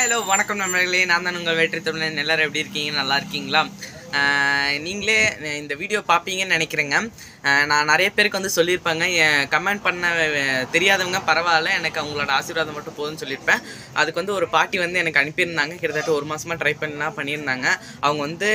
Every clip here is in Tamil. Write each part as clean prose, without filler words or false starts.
ஹலோ வணக்கம் நண்பர்களே, நான் தான் உங்கள் வெற்றி தமிழன். எல்லோரும் எப்படி இருக்கீங்க? நல்லா இருக்கீங்களா? நீங்களே இந்த வீடியோ பார்ப்பீங்கன்னு நினைக்கிறேங்க. நான் நிறைய பேருக்கு வந்து சொல்லியிருப்பாங்க, கமெண்ட் பண்ண தெரியாதவங்க பரவாயில்ல, எனக்கு அவங்களோட ஆசீர்வாதம் மட்டும் போதும்னு சொல்லியிருப்பேன். அதுக்கு வந்து ஒரு பாட்டி வந்து எனக்கு அனுப்பியிருந்தாங்க. கிட்டத்தட்ட ஒரு மாதமாக ட்ரை பண்ணியிருந்தாங்க. அவங்க வந்து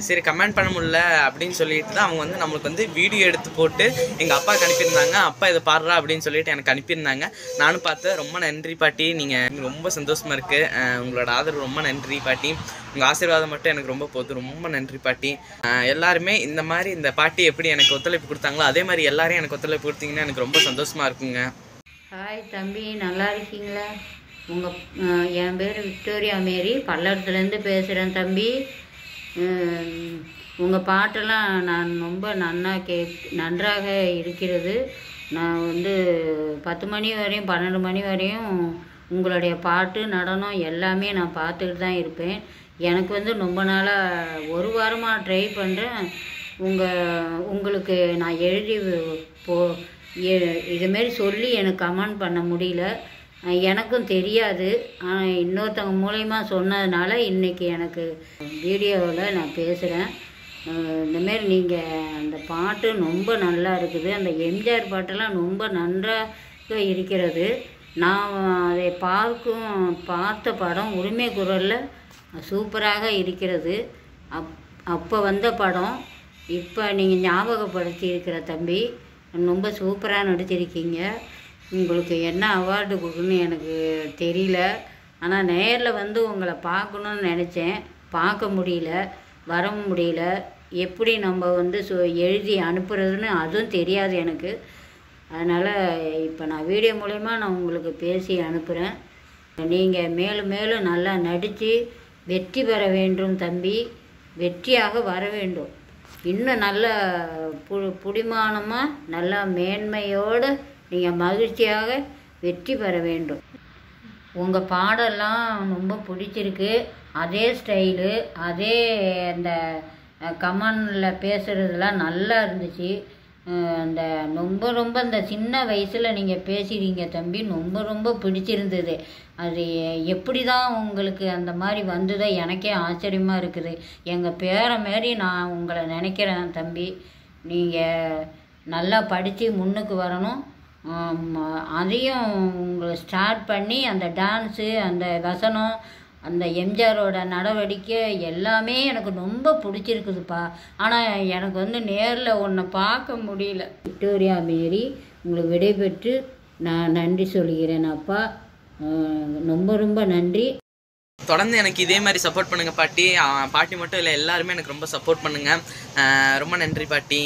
சரி கமெண்ட் பண்ண முடியல அப்படின்னு சொல்லிட்டு தான் அவங்க வந்து நம்மளுக்கு வந்து வீடியோ எடுத்து போட்டு எங்கள் அப்பாவுக்கு அனுப்பியிருந்தாங்க. அப்பா இதை பாடுறா அப்படின்னு சொல்லிட்டு எனக்கு அனுப்பியிருந்தாங்க. நானும் பார்த்தேன். ரொம்ப நன்றி பாட்டி, நீங்கள் ரொம்ப சந்தோஷமாக இருக்குது. உங்களோட ஆதரவு ரொம்ப நன்றி பாட்டி. உங்கள் ஆசீர்வாதம் மட்டும் எனக்கு ரொம்ப போதும். ரொம்ப நன்றி பாட்டி. எல்லாருமே இந்த மாதிரி இந்த பாட்டி எப்படி எனக்கு ஒத்துழைப்பு கொடுத்தாங்களோ அதே மாதிரி எல்லாரையும் எனக்கு ஒத்துழைப்பு கொடுத்தீங்கன்னா எனக்கு ரொம்ப சந்தோஷமாக இருக்குங்க. ஹாய் தம்பி, நல்லா இருக்கீங்களா? என் பேர் விக்டோரியா மேரி, பல்லடத்துலேருந்து பேசுகிறேன் தம்பி. உங்கள் பாட்டெல்லாம் நான் ரொம்ப நன்றாக இருக்கிறது. நான் வந்து 10 மணி வரையும் 12 மணி வரையும் உங்களுடைய பாட்டு நடனம் எல்லாமே நான் பார்த்துக்கிட்டு தான் இருப்பேன். எனக்கு வந்து ரொம்ப நாளாக ஒரு வாரமாக ட்ரை பண்ணுறேன். உங்களுக்கு நான் எழுதி இதுமாரி சொல்லி எனக்கு கமெண்ட் பண்ண முடியல. எனக்கும் தெரியாது. ஆனால் இன்னொருத்தவங்க மூலயமா சொன்னதுனால இன்றைக்கி எனக்கு வீடியோவில் நான் பேசுகிறேன். இந்தமாரி நீங்கள் அந்த பாட்டு ரொம்ப நல்லா இருக்குது. அந்த எம்ஜிஆர் பாட்டெல்லாம் ரொம்ப நன்றாக இருக்கிறது. நான் அதை பார்த்த படம் உரிமை குரலில் சூப்பராக இருக்கிறது. அப்போ வந்த படம் இப்போ நீங்கள் ஞாபகப்படுத்தி இருக்கிற தம்பி, ரொம்ப சூப்பராக நடிச்சிருக்கீங்க. உங்களுக்கு என்ன அவார்டு கொடுக்கணும்னு எனக்கு தெரியல. ஆனால் நேரில் வந்து உங்களை பார்க்கணுன்னு நினச்சேன், பார்க்க முடியல, வரவும் முடியல. எப்படி நம்ம வந்து எழுதி அனுப்புறதுன்னு அதுவும் தெரியாது எனக்கு. அதனால் இப்போ நான் வீடியோ மூலயமா நான் உங்களுக்கு பேசி அனுப்புகிறேன். நீங்கள் மேலும் மேலும் நல்லா நடித்து வெற்றி பெற வேண்டும் தம்பி. வெற்றியாக வர வேண்டும். இன்னும் நல்ல புடிமானமாக நல்லா மேன்மையோடு நீங்கள் மகிழ்ச்சியாக வெற்றி பெற வேண்டும். உங்கள் பாடெல்லாம் ரொம்ப பிடிச்சிருக்கு. அதே ஸ்டைலு, அதே அந்த கமெண்டில் பேசுகிறதுலாம் நல்லா இருந்துச்சு. அந்த ரொம்ப இந்த சின்ன வயசில் நீங்கள் பேசுகிறீங்க தம்பி, ரொம்ப பிடிச்சிருந்தது. அது எப்படி தான் உங்களுக்கு அந்த மாதிரி வந்ததோ எனக்கே ஆச்சரியமாக இருக்குது. எங்கள் பேரை மாரி நான் உங்களை நினைக்கிறேன் தம்பி. நீங்கள் நல்லா படித்து முன்னுக்கு வரணும். அதையும் உங்களை ஸ்டார்ட் பண்ணி அந்த டான்ஸு, அந்த வசனம், அந்த எம்ஜிஆரோட நடவடிக்கை எல்லாமே எனக்கு ரொம்ப பிடிச்சிருக்குதுப்பா. ஆனால் எனக்கு வந்து நேரில் உன்னை பார்க்க முடியல. விக்டோரியா மேரி, உங்களுக்கு விடைபெற்று நான் நன்றி சொல்கிறேன் அப்பா. ரொம்ப நன்றி. தொடர்ந்து எனக்கு இதே மாதிரி சப்போர்ட் பண்ணுங்கள் பாட்டி. பாட்டி மட்டும் இல்லை, எல்லாருமே எனக்கு ரொம்ப சப்போர்ட் பண்ணுங்கள். ரொம்ப நன்றி பாட்டி.